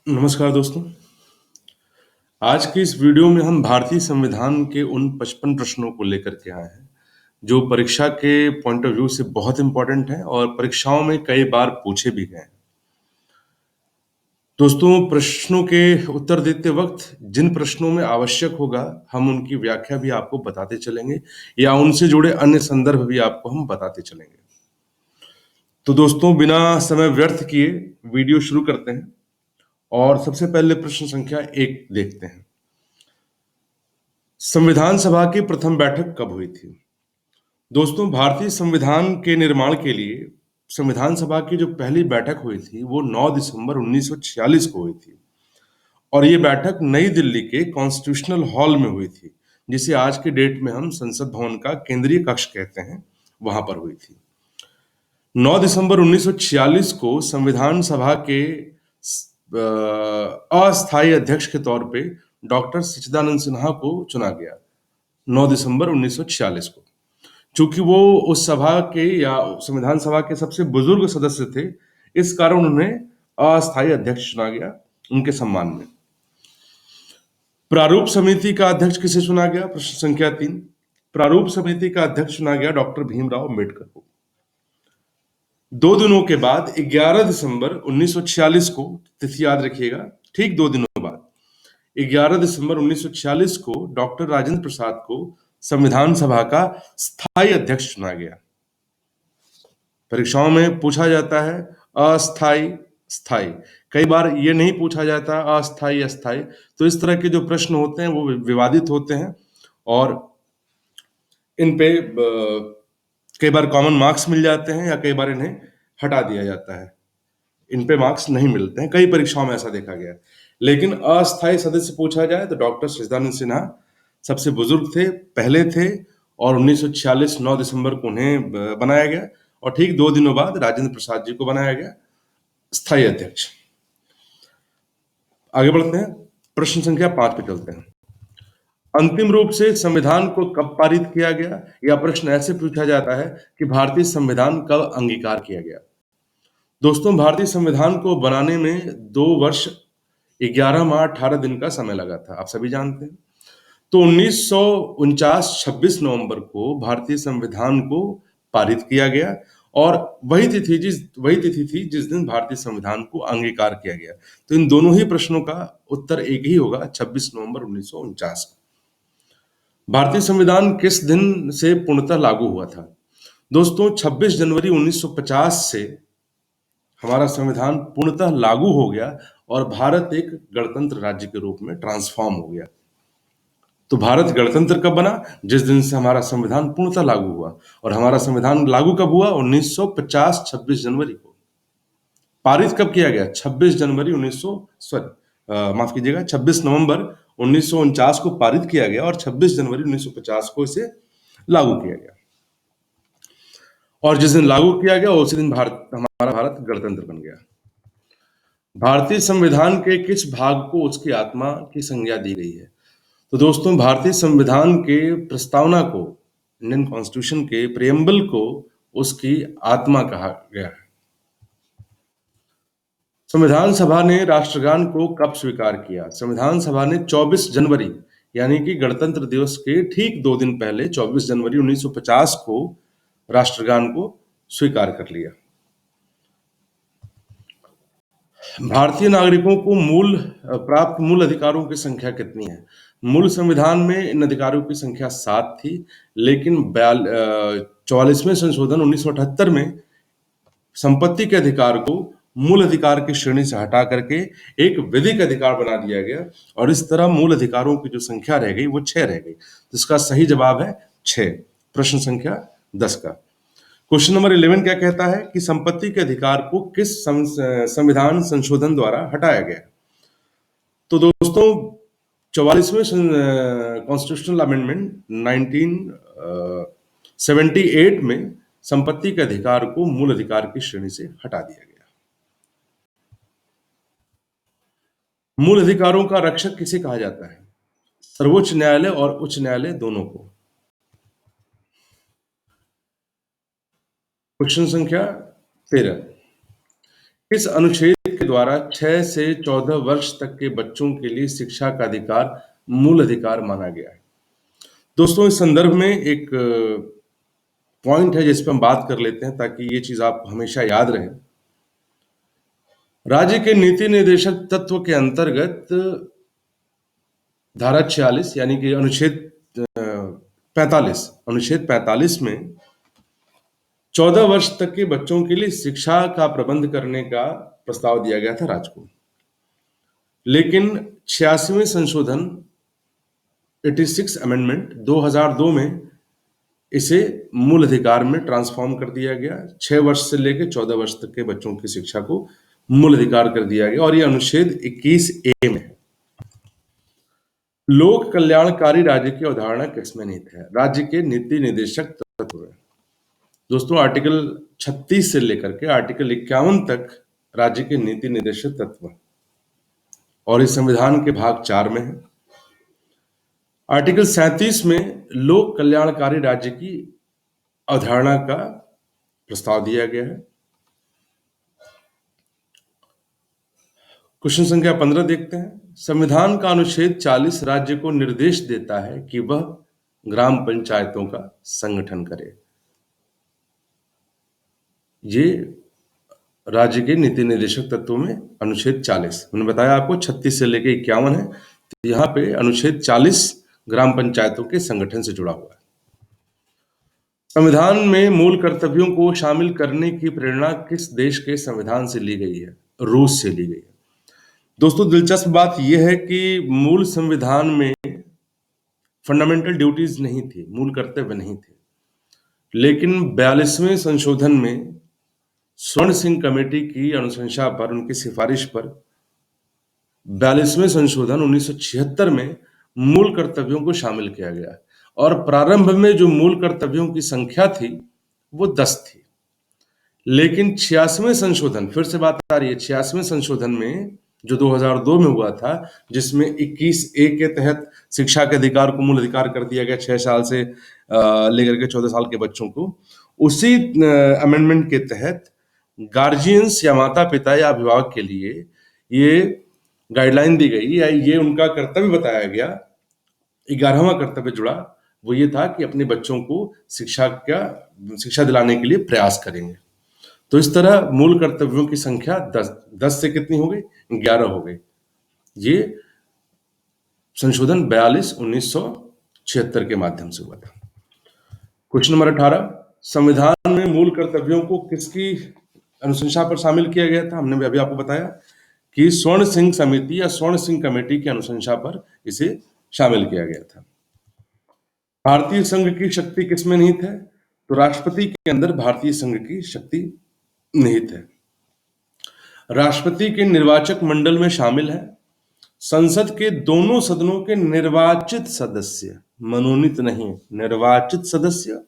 नमस्कार दोस्तों। आज की इस वीडियो में हम भारतीय संविधान के उन 55 प्रश्नों को लेकर के आए हैं, जो परीक्षा के पॉइंट ऑफ व्यू से बहुत इम्पोर्टेंट हैं और परीक्षाओं में कई बार पूछे भी गए हैं। दोस्तों, प्रश्नों के उत्तर देते वक्त जिन प्रश्नों में आवश्यक होगा, हम उनकी व्याख्या भी आपको बताते चलेंगे या उनसे जुड़े अन्य संदर्भ भी आपको हम बताते चलेंगे। तो दोस्तों, बिना समय व्यर्थ किए वीडियो शुरू करते हैं और सबसे पहले प्रश्न संख्या 1 देखते हैं। संविधान सभा की प्रथम बैठक कब हुई थी? दोस्तों, भारतीय संविधान के निर्माण के लिए संविधान सभा की जो पहली बैठक हुई थी, वो 9 दिसंबर 1946 को हुई थी और ये बैठक नई दिल्ली के कॉन्स्टिट्यूशनल हॉल में हुई थी, जिसे आज के डेट में हम संसद भवन का केंद्रीय कक्ष कहते हैं, वहां पर हुई थी। 9 दिसंबर 1946 को संविधान सभा के अस्थायी अध्यक्ष के तौर पे डॉक्टर सच्चिदानंद सिन्हा को चुना गया। 9 दिसंबर 1946 को, चूंकि वो उस सभा के या संविधान सभा के सबसे बुजुर्ग सदस्य थे, इस कारण उन्हें अस्थायी अध्यक्ष चुना गया उनके सम्मान में। प्रारूप समिति का अध्यक्ष किसे चुना गया? प्रश्न संख्या 3। प्रारूप समिति का अध्यक्ष चुना गया डॉक्टर भीमराव अम्बेडकर को। 2 दिनों के बाद 11 दिसंबर 1946 को, तिथि याद रखिएगा, ठीक 2 दिनों बाद 11 दिसंबर 1946 को डॉक्टर राजेंद्र प्रसाद को संविधान सभा का स्थायी अध्यक्ष चुना गया। परीक्षाओं में पूछा जाता है अस्थायी, स्थायी, कई बार ये नहीं पूछा जाता अस्थायी, अस्थायी। तो इस तरह के जो प्रश्न होते हैं वो विवादित होते हैं और इन पे कई बार कॉमन मार्क्स मिल जाते हैं या कई बार इन्हें हटा दिया जाता है, इन पे मार्क्स नहीं मिलते हैं। कई परीक्षाओं में ऐसा देखा गया है। लेकिन अस्थायी सदस्य पूछा जाए तो डॉक्टर सच्चिदानंद सिन्हा सबसे बुजुर्ग थे, पहले थे और 1946 9 दिसंबर को उन्हें बनाया गया और ठीक 2 दिनों बाद राजेंद्र प्रसाद जी को बनाया गया स्थायी अध्यक्ष। आगे बढ़ते हैं, प्रश्न संख्या 5 पे चलते हैं। अंतिम रूप से संविधान को कब पारित किया गया? या प्रश्न ऐसे पूछा जाता है कि भारतीय संविधान कब अंगीकार किया गया? दोस्तों, भारतीय संविधान को बनाने में 2 वर्ष 11 माह 18 दिन का समय लगा था, आप सभी जानते हैं। तो 1949 26 नवंबर को भारतीय संविधान को पारित किया गया और वही तिथि थी जिस दिन भारतीय संविधान को अंगीकार किया गया। तो इन दोनों ही प्रश्नों का उत्तर एक ही होगा, 26 नवंबर 1949। भारतीय संविधान किस दिन से पूर्णतः लागू हुआ था? दोस्तों, 26 जनवरी 1950 से हमारा संविधान पूर्णतः लागू हो गया और भारत एक गणतंत्र राज्य के रूप में ट्रांसफॉर्म हो गया। तो भारत गणतंत्र कब बना? जिस दिन से हमारा संविधान पूर्णतः लागू हुआ। और हमारा संविधान लागू कब हुआ? 1950 26 जनवरी को। पारित कब किया गया? 26 जनवरी 26 नवंबर 1949 को पारित किया गया और 26 जनवरी 1950 को इसे लागू किया गया। और जिस दिन लागू किया गया उसी दिन हमारा भारत गणतंत्र बन गया। भारतीय संविधान के किस भाग को उसकी आत्मा की संज्ञा दी गई है? तो दोस्तों, भारतीय संविधान के प्रस्तावना को, इंडियन कॉन्स्टिट्यूशन के प्रियम्बल को उसकी आत्मा कहा गया है। संविधान सभा ने राष्ट्रगान को कब स्वीकार किया? संविधान सभा ने 24 जनवरी यानी कि गणतंत्र दिवस के ठीक 2 दिन पहले 24 जनवरी 1950 को राष्ट्रगान को स्वीकार कर लिया। भारतीय नागरिकों को प्राप्त मूल अधिकारों की संख्या कितनी है? मूल संविधान में इन अधिकारों की संख्या 7 थी, लेकिन 44वें संशोधन 1978 में संपत्ति के अधिकार को मूल अधिकार की श्रेणी से हटा करके एक विधिक अधिकार बना दिया गया और इस तरह मूल अधिकारों की जो संख्या रह गई वो 6 रह गई। जिसका सही जवाब है 6। प्रश्न संख्या 10 का क्वेश्चन नंबर 11 क्या कहता है कि संपत्ति के अधिकार को किस संविधान संशोधन द्वारा हटाया गया? तो दोस्तों, 44वें कॉन्स्टिट्यूशनल अमेंडमेंट 1978 में संपत्ति के अधिकार को मूल अधिकार की श्रेणी से हटा दिया गया। मूल अधिकारों का रक्षक किसे कहा जाता है? सर्वोच्च न्यायालय और उच्च न्यायालय दोनों को। क्वेश्चन संख्या 13, इस अनुच्छेद के द्वारा 6 से 14 वर्ष तक के बच्चों के लिए शिक्षा का अधिकार मूल अधिकार माना गया है। दोस्तों, इस संदर्भ में एक पॉइंट है जिस पर हम बात कर लेते हैं ताकि ये चीज आप हमेशा याद रहे। राज्य के नीति निर्देशक तत्व के अंतर्गत धारा 46 यानी कि अनुच्छेद 45 में 14 वर्ष तक के बच्चों के लिए शिक्षा का प्रबंध करने का प्रस्ताव दिया गया था राज्य को। लेकिन 86वें संशोधन 86 अमेंडमेंट 2002 में इसे मूल अधिकार में ट्रांसफॉर्म कर दिया गया। 6 वर्ष से लेकर 14 वर्ष तक के बच्चों की शिक्षा को मूल अधिकार कर दिया गया और यह अनुच्छेद 21A में है। लोक कल्याणकारी राज्य की अवधारणा किसमें निहित है? राज्य के नीति निर्देशक तत्व में। दोस्तों, आर्टिकल 36 से लेकर के आर्टिकल 51 तक राज्य के नीति निर्देशक तत्व और इस संविधान के भाग 4 में है। आर्टिकल 37 में लोक कल्याणकारी राज्य की अवधारणा का प्रस्ताव दिया गया है। क्वेश्चन संख्या 15 देखते हैं। संविधान का अनुच्छेद 40 राज्य को निर्देश देता है कि वह ग्राम पंचायतों का संगठन करे। ये राज्य के नीति निर्देशक तत्वों में अनुच्छेद 40, मैंने बताया आपको 36 से लेकर 51 है, तो यहाँ पे अनुच्छेद 40 ग्राम पंचायतों के संगठन से जुड़ा हुआ है। संविधान में मूल कर्तव्यों को शामिल करने की प्रेरणा किस देश के संविधान से ली गई है? रूस से ली गई है। दोस्तों, दिलचस्प बात यह है कि मूल संविधान में फंडामेंटल ड्यूटीज नहीं थी, मूल कर्तव्य नहीं थे, लेकिन 42वें संशोधन में स्वर्ण सिंह कमेटी की अनुशंसा पर, उनकी सिफारिश पर 42वें संशोधन 1976 में मूल कर्तव्यों को शामिल किया गया और प्रारंभ में जो मूल कर्तव्यों की संख्या थी वो 10 थी। लेकिन 86वें संशोधन, फिर से बात आ रही है, 86वें संशोधन में जो 2002 में हुआ था, जिसमें 21A के तहत शिक्षा के अधिकार को मूल अधिकार कर दिया गया 6 साल से लेकर के 14 साल के बच्चों को, उसी अमेंडमेंट के तहत गार्जियंस या माता पिता या अभिभावक के लिए ये गाइडलाइन दी गई या ये उनका कर्तव्य बताया गया। 11वां कर्तव्य जुड़ा, वो ये था कि अपने बच्चों को शिक्षा दिलाने के लिए प्रयास करेंगे। तो इस तरह मूल कर्तव्यों की संख्या 10 से कितनी हो गई? 11 हो गई। ये संशोधन 42 1976 के माध्यम से हुआ था। क्वेश्चन नंबर 18, संविधान में मूल कर्तव्यों को किसकी अनुशंसा पर शामिल किया गया था? हमने अभी आपको बताया कि स्वर्ण सिंह समिति या स्वर्ण सिंह कमेटी की अनुशंसा पर इसे शामिल किया गया था। भारतीय संघ की शक्ति किसमें निहित है? तो राष्ट्रपति के अंदर भारतीय संघ की शक्ति निहित है। राष्ट्रपति के निर्वाचक मंडल में शामिल है संसद के दोनों सदनों के निर्वाचित सदस्य, मनोनीत नहीं, निर्वाचित सदस्य,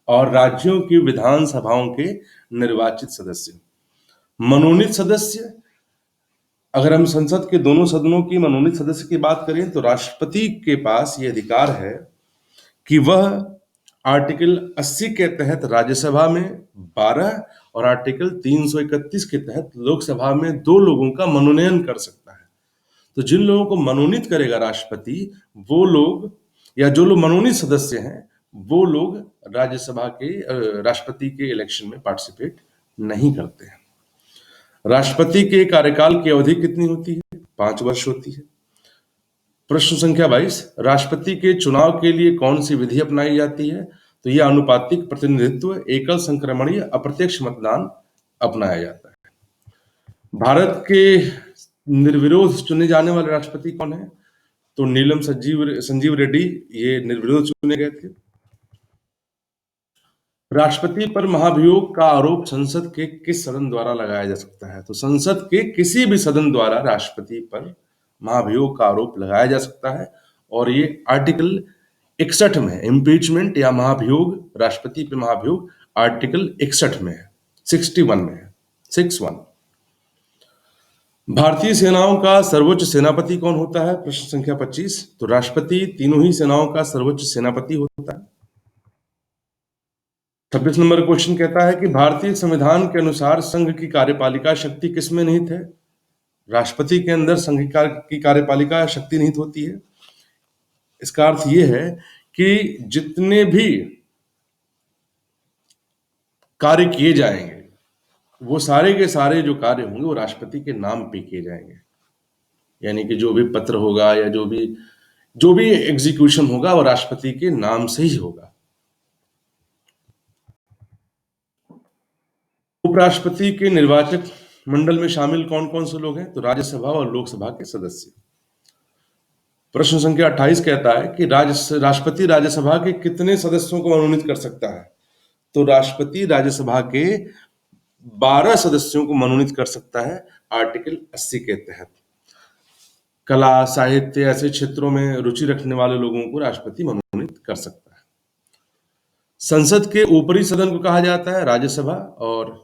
और राज्यों की विधानसभाओं के निर्वाचित सदस्य। मनोनीत सदस्य, अगर हम संसद के दोनों सदनों की मनोनीत सदस्य की बात करें तो राष्ट्रपति के पास यह अधिकार है कि वह आर्टिकल 80 के तहत राज्यसभा में 12 और आर्टिकल 331 के तहत लोकसभा में 2 लोगों का मनोनयन कर सकता है। तो जिन लोगों को मनोनीत करेगा राष्ट्रपति, वो लोग या जो लोग मनोनीत सदस्य हैं, वो लोग राज्यसभा के राष्ट्रपति के इलेक्शन में पार्टिसिपेट नहीं करते हैं। राष्ट्रपति के कार्यकाल की अवधि कितनी होती है? 5 वर्ष होती है। प्रश्न संख्या 22, राष्ट्रपति के चुनाव के लिए कौन सी विधि अपनाई जाती है? तो यह अनुपातिक प्रतिनिधित्व, एकल संक्रमणीय, अप्रत्यक्ष मतदान अपनाया जाता है। भारत के निर्विरोध चुने जाने वाले राष्ट्रपति कौन है? तो नीलम संजीव रेड्डी ये निर्विरोध चुने गए थे। राष्ट्रपति पर महाभियोग का आरोप संसद के किस सदन द्वारा लगाया जा सकता है? तो संसद के किसी भी सदन द्वारा राष्ट्रपति पर महाभियोग का आरोप लगाया जा सकता है और ये आर्टिकल 61 में है। इम्पीचमेंट या महाभियोग, राष्ट्रपति पे महाभियोग आर्टिकल 61 में है, 61 में है, 61। भारतीय सेनाओं का सर्वोच्च सेनापति कौन होता है? प्रश्न संख्या 25, तो राष्ट्रपति तीनों ही सेनाओं का सर्वोच्च सेनापति होता है। 26 नंबर क्वेश्चन कहता है कि भारतीय संविधान के अनुसार संघ की कार्यपालिका शक्ति किसमें निहित है? राष्ट्रपति के अंदर संघ की कार्यपालिका शक्ति निहित होती है। इसका अर्थ यह है कि जितने भी कार्य किए जाएंगे, वो सारे के सारे जो कार्य होंगे वो राष्ट्रपति के नाम पे किए जाएंगे। यानी कि जो भी पत्र होगा या जो भी एग्जीक्यूशन होगा वो राष्ट्रपति के नाम से ही होगा। उपराष्ट्रपति के निर्वाचक मंडल में शामिल कौन कौन से लोग हैं? तो राज्यसभा और लोकसभा के सदस्य। प्रश्न संख्या 28 कहता है कि राष्ट्रपति राज्यसभा के कितने सदस्यों को मनोनीत कर सकता है? तो राष्ट्रपति राज्यसभा के 12 सदस्यों को मनोनीत कर सकता है आर्टिकल 80 के तहत। कला, साहित्य ऐसे क्षेत्रों में रुचि रखने वाले लोगों को राष्ट्रपति मनोनीत कर सकता है। संसद के ऊपरी सदन को कहा जाता है राज्यसभा और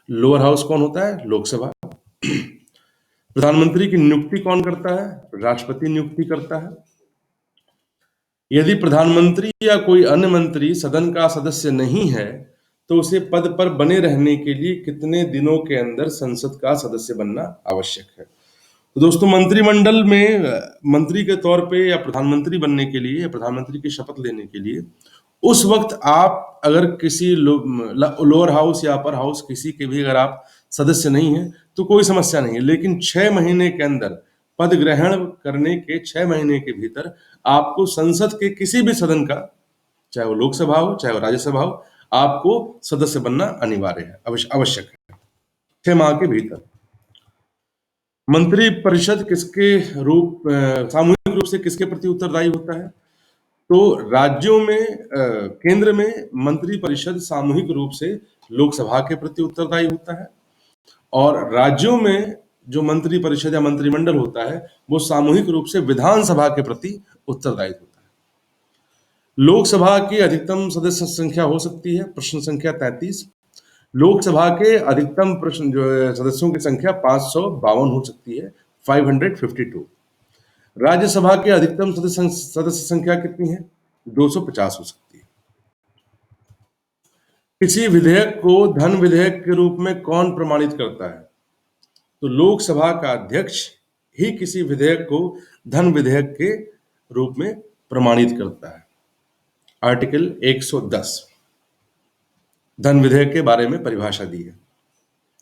लोअर हाउस कौन होता है? लोकसभा। प्रधानमंत्री की नियुक्ति कौन करता है? राष्ट्रपति नियुक्ति करता है। यदि प्रधानमंत्री या कोई अन्य मंत्री सदन का सदस्य नहीं है तो उसे पद पर बने रहने के लिए कितने दिनों के अंदर संसद का सदस्य बनना आवश्यक है? तो दोस्तों, मंत्रिमंडल में मंत्री के तौर पे या प्रधानमंत्री बनने के लिए या प्रधानमंत्री की शपथ लेने के लिए उस वक्त आप अगर किसी लोअर हाउस या अपर हाउस किसी के भी अगर आप सदस्य नहीं हैं तो कोई समस्या नहीं है, लेकिन 6 महीने के अंदर पद ग्रहण करने के 6 महीने के भीतर आपको संसद के किसी भी सदन का, चाहे वो लोकसभा हो चाहे वो राज्यसभा हो, आपको सदस्य बनना अनिवार्य है, आवश्यक है 6 माह के भीतर। मंत्री परिषद सामूहिक रूप से किसके प्रति उत्तरदायी होता है? तो राज्यों में केंद्र में मंत्री परिषद सामूहिक रूप से लोकसभा के प्रति उत्तरदायी होता है और राज्यों में जो मंत्री परिषद या मंत्रिमंडल होता है वो सामूहिक रूप से विधानसभा के प्रति उत्तरदायी होता है। लोकसभा की अधिकतम सदस्य संख्या हो सकती है, प्रश्न संख्या 33। लोकसभा के अधिकतम प्रश्न जो सदस्यों की संख्या 552 हो सकती है, 552। राज्यसभा के अधिकतम सदस्य संख्या कितनी है? 250 हो सकती है। किसी विधेयक को धन विधेयक के रूप में कौन प्रमाणित करता है? तो लोकसभा का अध्यक्ष ही किसी विधेयक को धन विधेयक के रूप में प्रमाणित करता है। आर्टिकल 110 धन विधेयक के बारे में परिभाषा दी है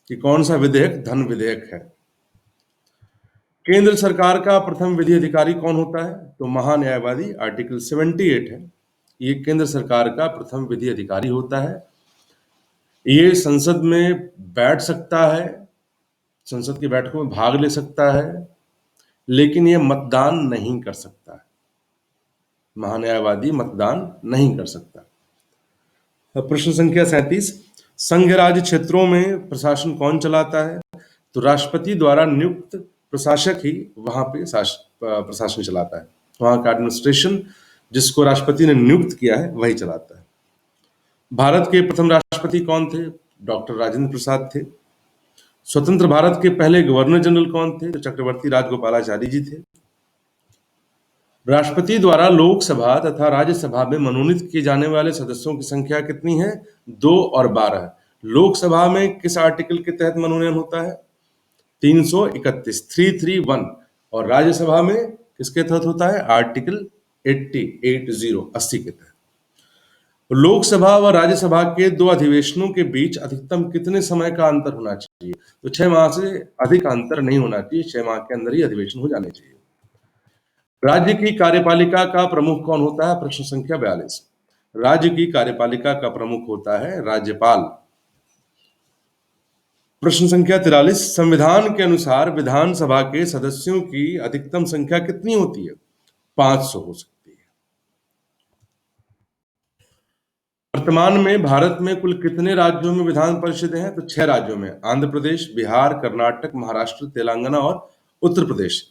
कि कौन सा विधेयक धन विधेयक है। केंद्र सरकार का प्रथम विधि अधिकारी कौन होता है? तो महान्यायवादी, आर्टिकल 78 है। ये केंद्र सरकार का प्रथम विधि अधिकारी होता है। ये संसद में बैठ सकता है, संसद की बैठकों में भाग ले सकता है, लेकिन ये मतदान नहीं कर सकता है। महान्यायवादी मतदान नहीं कर सकता। प्रश्न संख्या 37, संघ राज्य क्षेत्रों में प्रशासन कौन चलाता है? तो राष्ट्रपति द्वारा नियुक्त प्रशासक ही वहां पे प्रशासन चलाता है। वहां का एडमिनिस्ट्रेशन जिसको राष्ट्रपति ने नियुक्त किया है वही चलाता है। भारत के प्रथम राष्ट्रपति कौन थे? डॉक्टर राजेंद्र प्रसाद थे। स्वतंत्र भारत के पहले गवर्नर जनरल कौन थे? तो चक्रवर्ती राजगोपालाचारी जी थे। राष्ट्रपति द्वारा लोकसभा तथा राज्यसभा में मनोनीत किए जाने वाले सदस्यों की संख्या कितनी है? 2 और 12। लोकसभा में किस आर्टिकल के तहत मनोनयन होता है? 331, 331। और राज्यसभा में किसके तहत होता है? आर्टिकल 80 के तहत। लोकसभा व राज्यसभा के 2 अधिवेशनों के बीच अधिकतम कितने समय का अंतर होना चाहिए? तो 6 माह से अधिक अंतर नहीं होना चाहिए, 6 माह के अंदर ही अधिवेशन हो जाने चाहिए। राज्य की कार्यपालिका का प्रमुख कौन होता है? प्रश्न संख्या 42। राज्य की कार्यपालिका का प्रमुख होता है राज्यपाल। प्रश्न संख्या 43, संविधान के अनुसार विधानसभा के सदस्यों की अधिकतम संख्या कितनी होती है? 500 हो सकती है। वर्तमान में भारत में कुल कितने राज्यों में विधान परिषदें हैं? तो 6 राज्यों में, आंध्र प्रदेश, बिहार, कर्नाटक, महाराष्ट्र, तेलंगाना और उत्तर प्रदेश।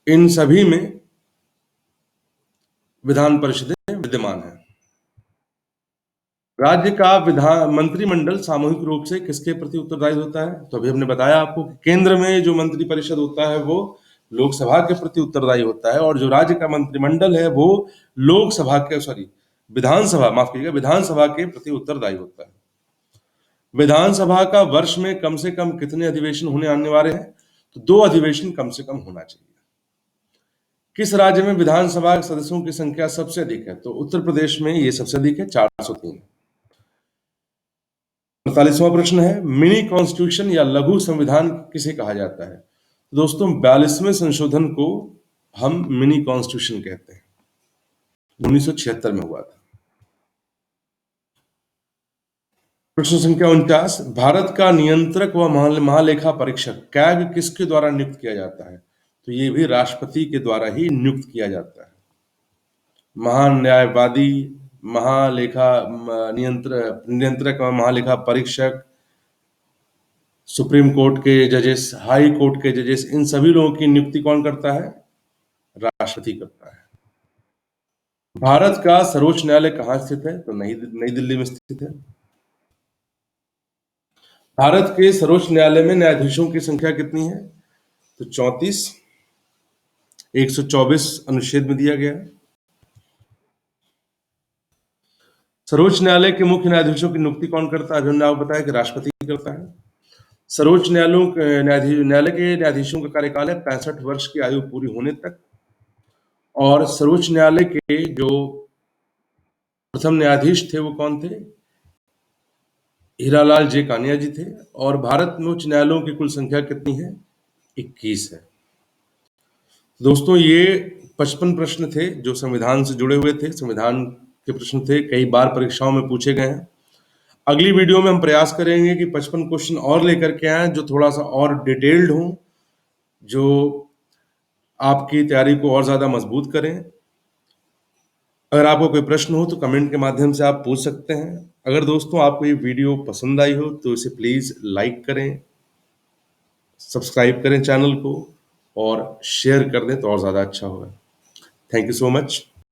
इन सभी में विधान परिषदें विद्यमान हैं। राज्य का मंत्रिमंडल सामूहिक रूप से किसके प्रति उत्तरदायी होता है? तो अभी हमने बताया आपको कि केंद्र में जो मंत्री परिषद होता है वो लोकसभा के प्रति उत्तरदायी होता है और जो राज्य का मंत्रिमंडल है वो विधानसभा के प्रति उत्तरदायी होता है। विधानसभा का वर्ष में कम से कम कितने अधिवेशन होने अनिवार्य है? तो 2 अधिवेशन कम से कम होना चाहिए। किस राज्य में विधानसभा के सदस्यों की संख्या सबसे अधिक है? तो उत्तर प्रदेश में ये सबसे अधिक है, 403। 48वां प्रश्न है, मिनी कॉन्स्टिट्यूशन या लघु संविधान किसे कहा जाता है? दोस्तों 42वें संशोधन को हम मिनी कॉन्स्टिट्यूशन कहते हैं, 1976 में हुआ था। प्रश्न संख्या 49, भारत का नियंत्रक व महालेखा परीक्षक कैग किसके द्वारा नियुक्त किया जाता है? तो ये भी राष्ट्रपति के द्वारा ही नियुक्त किया जाता है। महान्यायवादी, महालेखा नियंत्रक व महालेखा परीक्षक, सुप्रीम कोर्ट के जजेस, हाई कोर्ट के जजेस, इन सभी लोगों की नियुक्ति कौन करता है? राष्ट्रपति करता है। भारत का सर्वोच्च न्यायालय कहाँ स्थित है? तो नई दिल्ली में स्थित है। भारत के सर्वोच्च न्यायालय में न्यायाधीशों की संख्या कितनी है? तो 34, 124 अनुच्छेद में दिया गया है। सर्वोच्च न्यायालय के मुख्य न्यायाधीशों की नियुक्ति कौन करता है? अभी हमने आपको बताया कि राष्ट्रपति करता है। सर्वोच्च न्यायालय के न्यायाधीशों का कार्यकाल है 65 वर्ष की आयु पूरी होने तक। और सर्वोच्च न्यायालय के जो प्रथम न्यायाधीश थे वो कौन थे? हीरालाल जे कानिया जी थे। और भारत में उच्च न्यायालयों की कुल संख्या कितनी है? 21 है। दोस्तों ये 55 प्रश्न थे जो संविधान से जुड़े हुए थे, संविधान के प्रश्न थे, कई बार परीक्षाओं में पूछे गए हैं। अगली वीडियो में हम प्रयास करेंगे कि 55 क्वेश्चन और लेकर के आए जो थोड़ा सा और डिटेल्ड हों, जो आपकी तैयारी को और ज्यादा मजबूत करें। अगर आपको कोई प्रश्न हो तो कमेंट के माध्यम से आप पूछ सकते हैं। अगर दोस्तों आपको ये वीडियो पसंद आई हो तो इसे प्लीज लाइक करें, सब्सक्राइब करें चैनल को और शेयर कर दें तो और ज्यादा अच्छा होगा। Thank you so much.